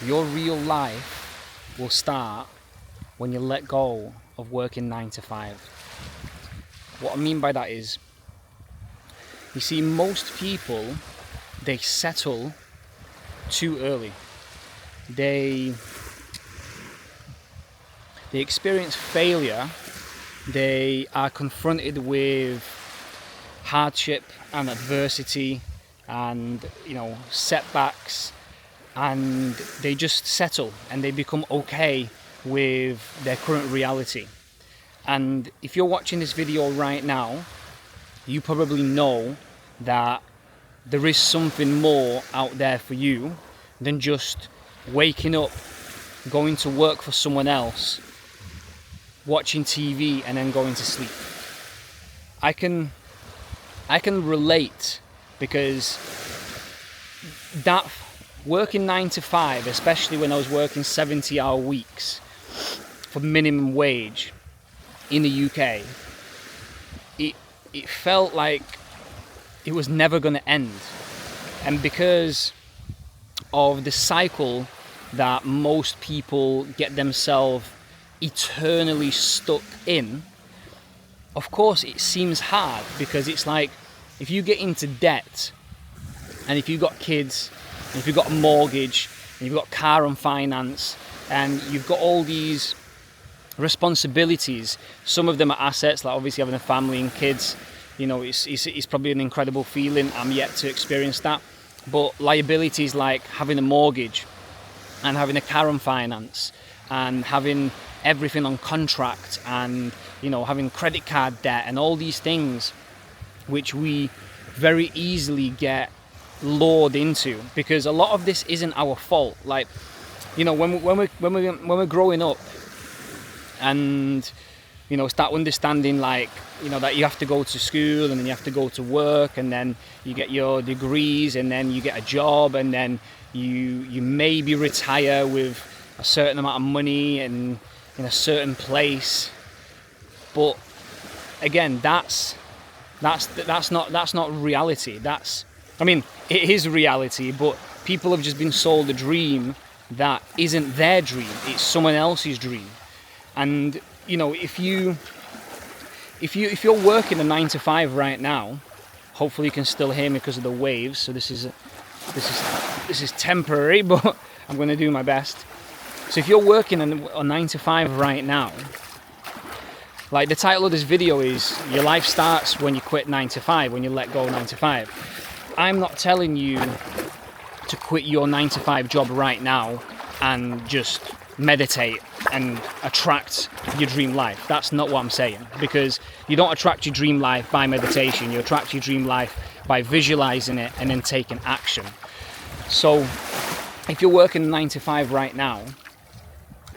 Your real life will start when you let go of working 9 to 5. What I mean by that is, you see, most people, they settle too early. They experience failure. They are confronted with hardship and adversity and, setbacks, and they just settle and they become okay with their current reality. And if you're watching this video right now, you probably know that there is something more out there for you than just waking up, going to work for someone else, watching TV and then going to sleep. I can relate, because that working 9 to 5, especially when I was working 70-hour weeks for minimum wage in the UK, it felt like it was never going to end. And because of the cycle that most people get themselves eternally stuck in, of course it seems hard, because it's like, if you get into debt, and if you've got kids, and if you've got a mortgage, and you've got car and finance, and you've got all these responsibilities, some of them are assets, like obviously having a family and kids, it's probably an incredible feeling. I'm yet to experience that. But liabilities like having a mortgage and having a car and finance and having everything on contract and having credit card debt and all these things which we very easily get lured into, because a lot of this isn't our fault. Like, when we're growing up and start understanding, like, that you have to go to school and then you have to go to work and then you get your degrees and then you get a job and then you maybe retire with a certain amount of money and in a certain place. But again, that's not reality. It is reality, but people have just been sold a dream that isn't their dream. It's someone else's dream. And if you're working a 9 to 5 right now, hopefully you can still hear me because of the waves. So this is temporary, but I'm going to do my best. So if you're working a 9 to 5 right now, like the title of this video is, your life starts when you quit 9 to 5, when you let go 9 to 5. I'm not telling you to quit your 9 to 5 job right now and just meditate and attract your dream life. That's not what I'm saying, because you don't attract your dream life by meditation. You attract your dream life by visualizing it and then taking action. So if you're working 9 to 5 right now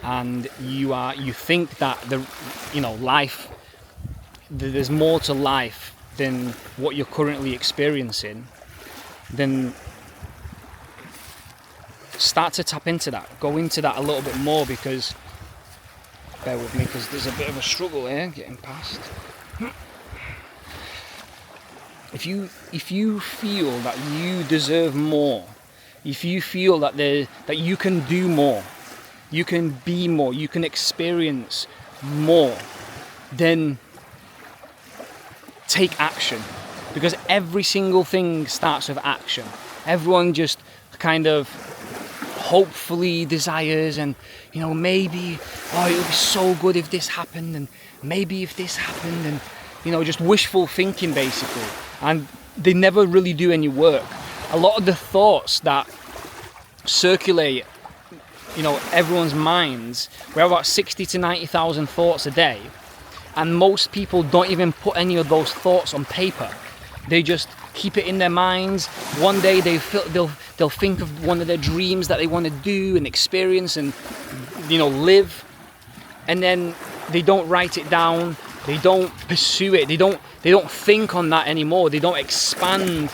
and you think that there's more to life than what you're currently experiencing, then start to tap into that. Go into that a little bit more, because, bear with me, because there's a bit of a struggle here getting past. If you feel that you deserve more, if you feel that you can do more, you can be more, you can experience more, then take action. Because every single thing starts with action. Everyone just kind of hopefully desires, and maybe, it would be so good if this happened, and maybe if this happened, and just wishful thinking basically, and they never really do any work. A lot of the thoughts that circulate everyone's minds, we have about 60 to 90,000 thoughts a day, and most people don't even put any of those thoughts on paper. They just keep it in their minds. One day they'll think of one of their dreams that they want to do and experience and live, and then they don't write it down. They don't pursue it. They don't think on that anymore. They don't expand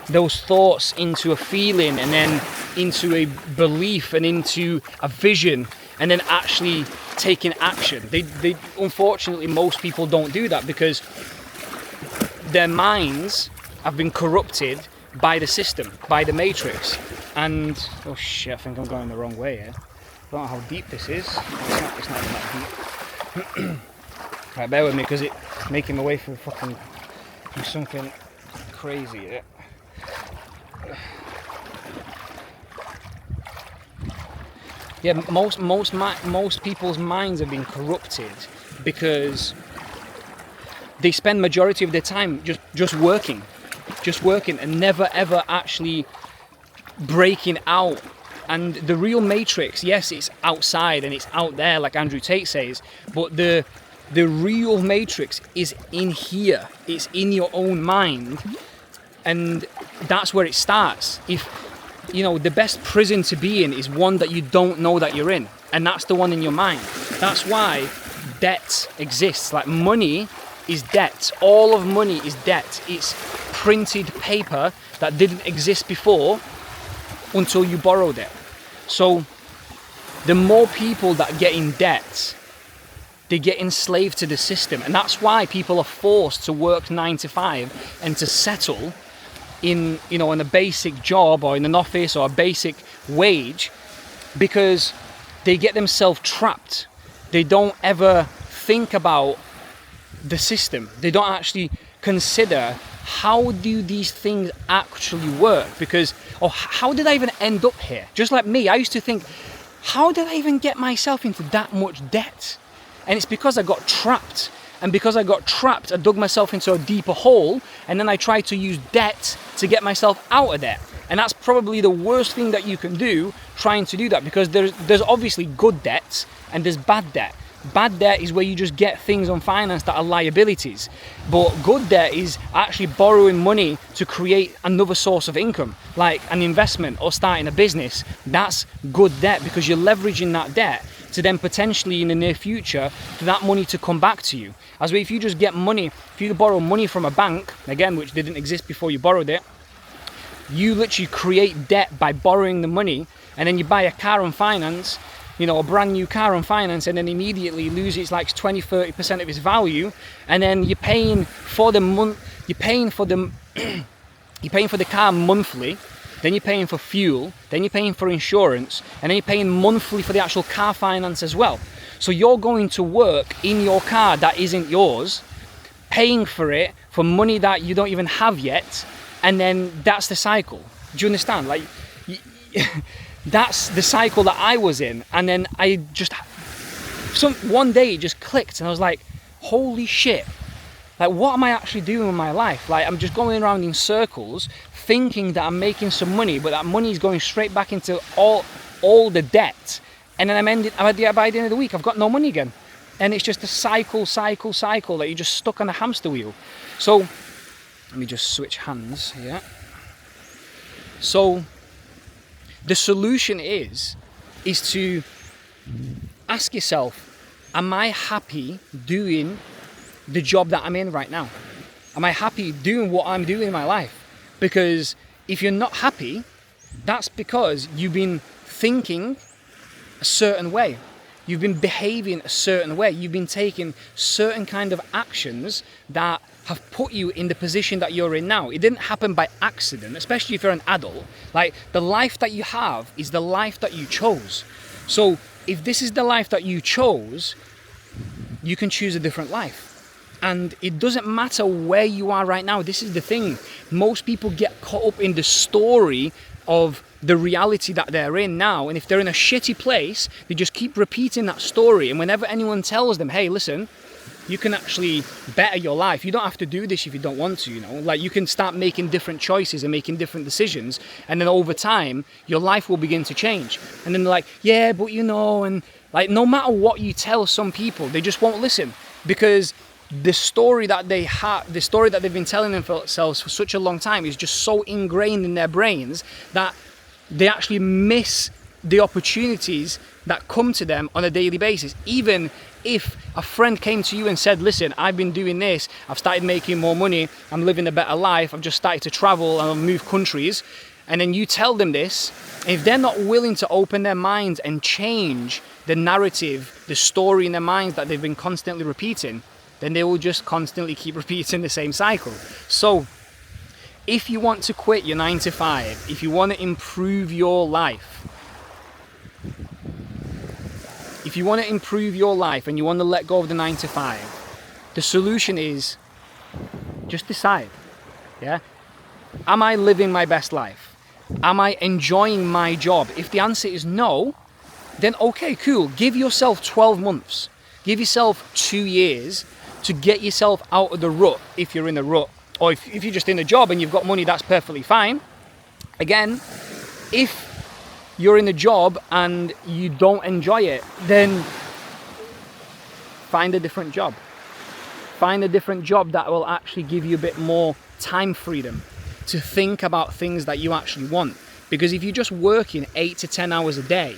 those thoughts into a feeling and then into a belief and into a vision and then actually taking action. They unfortunately, most people don't do that because their minds have been corrupted by the system, by the matrix. And oh shit, I think I'm going the wrong way here. I don't know how deep this is. It's not that deep. Right, bear with me, because it's making my way through fucking something crazy here. Yeah, most people's minds have been corrupted because they spend majority of their time just working and never ever actually breaking out. And the real matrix, yes, it's outside and it's out there, like Andrew Tate says, but the real matrix is in here. It's in your own mind, and that's where it starts. If you know, the best prison to be in is one that you don't know that you're in, and that's the one in your mind. That's why debt exists. Like, money is debt. All of money is debt. It's printed paper that didn't exist before until you borrowed it. So the more people that get in debt, they get enslaved to the system, and that's why people are forced to work 9 to 5 and to settle in, you know, in a basic job or in an office or a basic wage, because they get themselves trapped. They don't ever think about the system. They don't actually consider, how do these things actually work? Because, or how did I even end up here? Just like me, I used to think, how did I even get myself into that much debt? And it's because I got trapped. And because I got trapped, I dug myself into a deeper hole, and then I tried to use debt to get myself out of debt. And that's probably the worst thing that you can do, trying to do that, because there's obviously good debts and there's bad debt. Bad debt is where you just get things on finance that are liabilities. But good debt is actually borrowing money to create another source of income, like an investment or starting a business. That's good debt, because you're leveraging that debt to then potentially in the near future for that money to come back to you. As if you just get money, if you borrow money from a bank, again, which didn't exist before you borrowed it, you literally create debt by borrowing the money, and then you buy a car on finance, you know, a brand new car on finance, and then immediately loses like 20-30% of its value, and then you're paying for the you're paying for the car monthly, then you're paying for fuel, then you're paying for insurance, and then you're paying monthly for the actual car finance as well. So you're going to work in your car that isn't yours, paying for it for money that you don't even have yet, and then that's the cycle. Do you understand? Like, that's the cycle that I was in. And then I just, one day it just clicked, and I was like, holy shit, like, what am I actually doing with my life? Like, I'm just going around in circles thinking that I'm making some money, but that money is going straight back into all the debt. And then by the end of the week, I've got no money again. And it's just a cycle that you're just stuck on a hamster wheel. So, let me just switch hands here. So, the solution is to ask yourself, am I happy doing the job that I'm in right now? Am I happy doing what I'm doing in my life? Because if you're not happy, that's because you've been thinking a certain way. You've been behaving a certain way. You've been taking certain kind of actions that have put you in the position that you're in now. It didn't happen by accident, especially if you're an adult. Like, the life that you have is the life that you chose. So if this is the life that you chose, you can choose a different life. And it doesn't matter where you are right now. This is the thing. Most people get caught up in the story of the reality that they're in now. And if they're in a shitty place, they just keep repeating that story. And whenever anyone tells them, hey, listen, you can actually better your life. You don't have to do this if you don't want to, you know. Like, you can start making different choices and making different decisions. And then over time, your life will begin to change. And then they're like, yeah, but you know, and like, no matter what you tell some people, they just won't listen. Because the story that they have, the story that they've been telling themselves for such a long time is just so ingrained in their brains that they actually miss the opportunities that come to them on a daily basis. Even if a friend came to you and said, listen, I've been doing this, I've started making more money, I'm living a better life, I've just started to travel and I've moved countries, and then you tell them this, if they're not willing to open their minds and change the narrative, the story in their minds that they've been constantly repeating, then they will just constantly keep repeating the same cycle. So if you want to quit your 9 to 5, if you want to improve your life, and you want to let go of the 9 to 5, the solution is just decide. Yeah? Am I living my best life? Am I enjoying my job? If the answer is no, then okay, cool. Give yourself 12 months. Give yourself 2 years to get yourself out of the rut if you're in a rut. Or if you're just in a job and you've got money, that's perfectly fine. Again, if you're in a job and you don't enjoy it, then find a different job. Find a different job that will actually give you a bit more time freedom to think about things that you actually want. Because if you're just working 8 to 10 hours a day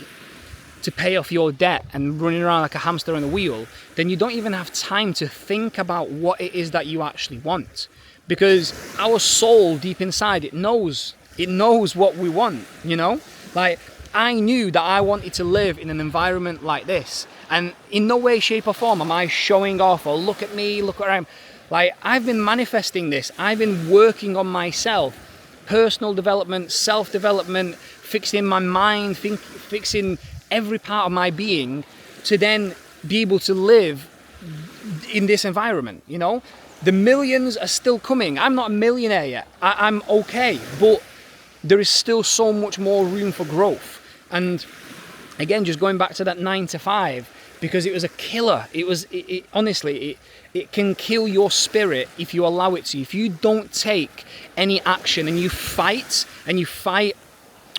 to pay off your debt and running around like a hamster on a wheel, then you don't even have time to think about what it is that you actually want. Because our soul deep inside, it knows what we want, you know? Like, I knew that I wanted to live in an environment like this, and in no way, shape or form am I showing off or look at me, look where I'm. Like, I've been manifesting this. I've been working on myself, personal development, self-development, fixing my mind, fixing every part of my being to then be able to live in this environment, you know? The millions are still coming. I'm not a millionaire yet. I'm okay, but there is still so much more room for growth. And again, just going back to that 9 to 5, because it was a killer. Honestly, it can kill your spirit if you allow it to. If you don't take any action and you fight,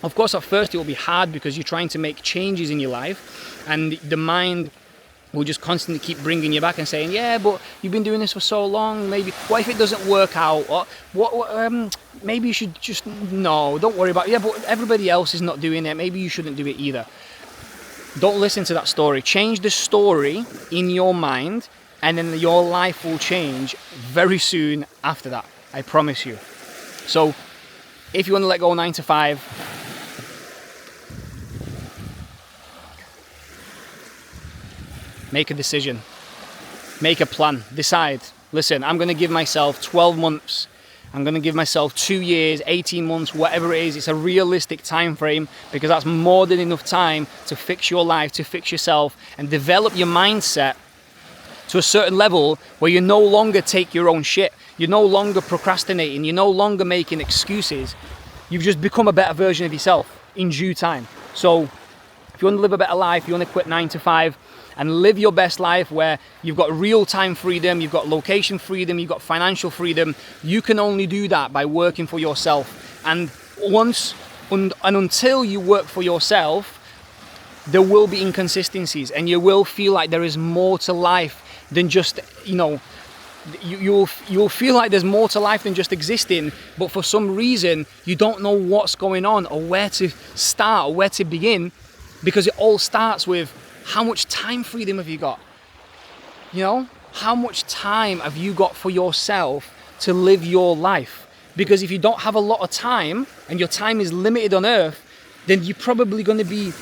of course, at first it will be hard because you're trying to make changes in your life, and the mind will just constantly keep bringing you back and saying, yeah, but you've been doing this for so long, maybe, what if it doesn't work out? Or maybe you should just, no, don't worry about it. Yeah, but everybody else is not doing it, maybe you shouldn't do it either. Don't listen to that story. Change the story in your mind, and then your life will change very soon after that, I promise you. So, if you want to let go 9 to 5, make a decision, make a plan, decide. Listen, I'm going to give myself 12 months. I'm going to give myself 2 years, 18 months, whatever it is. It's a realistic time frame, because that's more than enough time to fix your life, to fix yourself, and develop your mindset to a certain level where you no longer take your own shit. You're no longer procrastinating. You're no longer making excuses. You've just become a better version of yourself in due time. So if you want to live a better life, you want to quit 9 to 5, and live your best life where you've got real-time freedom, you've got location freedom, you've got financial freedom, you can only do that by working for yourself. And until you work for yourself, there will be inconsistencies, and you will feel like there is more to life than just, you'll feel like there's more to life than just existing, but for some reason you don't know what's going on or where to start or where to begin, because it all starts with, how much time freedom have you got? How much time have you got for yourself to live your life? Because if you don't have a lot of time, and your time is limited on earth, then you're probably going to be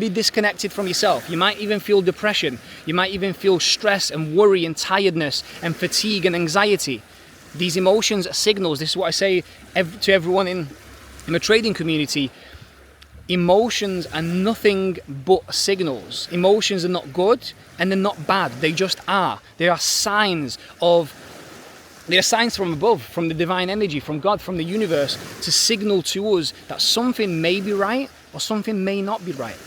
disconnected from yourself. You might even feel depression. You might even feel stress and worry and tiredness and fatigue and anxiety. These emotions are signals. This is what I say to everyone in the trading community. Emotions are nothing but signals. Emotions are not good and they're not bad. They just are. They are signs from above, from the divine energy, from God, from the universe, to signal to us that something may be right or something may not be right.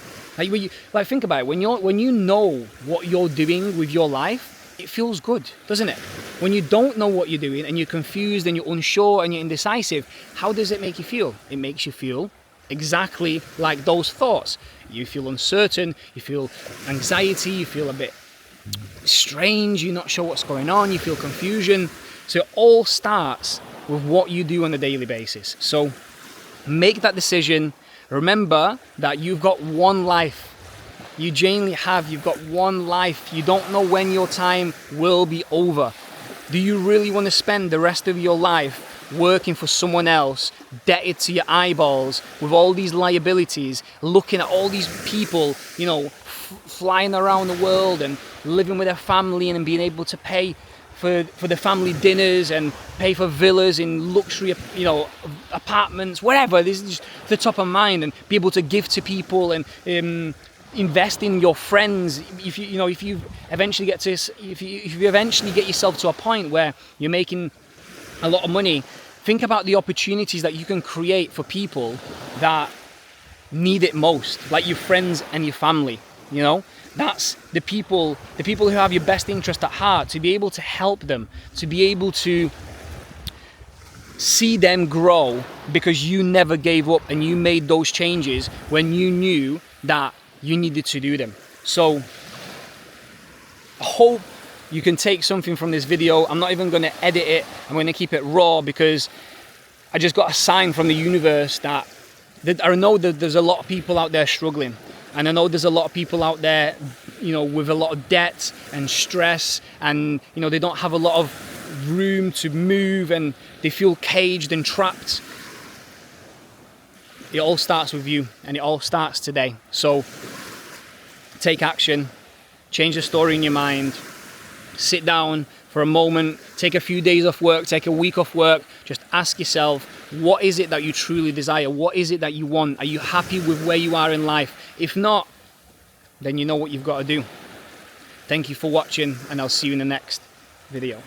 Like think about it. When you know what you're doing with your life, it feels good, doesn't it? When you don't know what you're doing and you're confused and you're unsure and you're indecisive, how does it make you feel? It makes you feel exactly like those thoughts. You feel uncertain, you feel anxiety, you feel a bit strange, you're not sure what's going on, you feel confusion. So it all starts with what you do on a daily basis. So make that decision. Remember that you've got one life. You genuinely have. You've got one life. You don't know when your time will be over. Do you really want to spend the rest of your life working for someone else, debted to your eyeballs, with all these liabilities, looking at all these people, flying around the world and living with their family and being able to pay for the family dinners and pay for villas in luxury, you know, apartments, whatever. This is just the top of mind, and be able to give to people and invest in your friends. If you eventually get yourself to a point where you're making a lot of money, think about the opportunities that you can create for people that need it most, like your friends and your family. You know, that's the people who have your best interest at heart, to be able to help them, to be able to see them grow because you never gave up and you made those changes when you knew that you needed to do them. So I hope you can take something from this video. I'm not even going to edit it. I'm going to keep it raw because I just got a sign from the universe that I know that there's a lot of people out there struggling. And I know there's a lot of people out there, you know, with a lot of debt and stress, and, you know, they don't have a lot of room to move and they feel caged and trapped. It all starts with you, and it all starts today. So take action, change the story in your mind, sit down for a moment, take a few days off work, take a week off work, just ask yourself, what is it that you truly desire? What is it that you want? Are you happy with where you are in life? If not, then you know what you've got to do. Thank you for watching, and I'll see you in the next video.